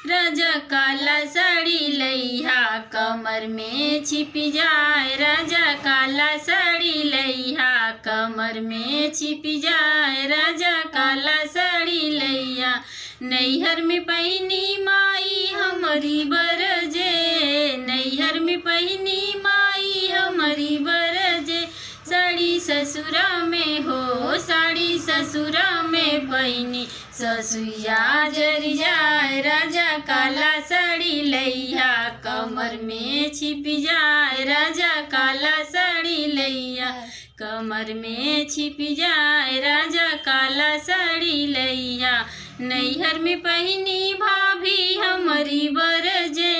राजा काला साड़ी लइहा कमर में छिप जाए। राजा काला साड़ी लइहा कमर में छिप जाए। राजा काला साड़ी लइहा नैहर में पहिनी माई हमारी बरजे। नैहर में पहिनी माई हमारी बरजे। साड़ी ससुरा में हो साड़ी ससुरा में पहिनी ससुया जर जाए। राजा काला साड़ी लइहा कमर में छिप जाए। राजा काला साड़ी लइहा कमर में छिप जाए। राजा काला साड़ी लइहा नैहर में पहिनी भाभी हमारी बरजे।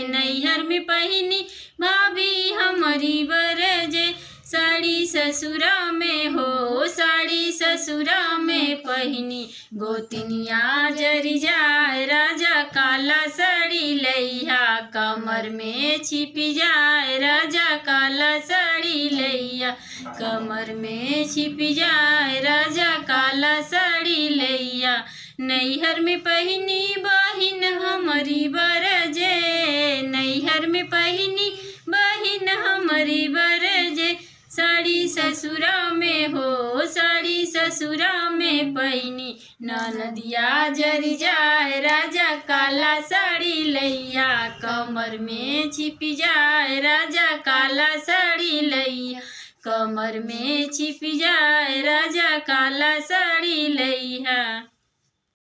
नैहर में पहिनी भाभी हमारी बरजे। साड़ी ससुरा में हो साड़ी ससुरा में पहिनी गोतनिया जर जाए। राजा काला साड़ी लइहा कमर में छिप जाए। राजा काला साड़ी लइहा कमर में छिप जाए। राजा काला साड़ी लइहा नैहर में पहिनी बहिन हमारी बरजे। नैहर में पहिनी बहिन हमारी बरजे। साड़ी ससुरा में हो साड़ी ससुरा में पहिनी ननदिया जर जाए। राजा काला साड़ी लइहा कमर में छिप जाए। राजा काला साड़ी लइहा कमर में छिप जाए। राजा काला साड़ी लइहा।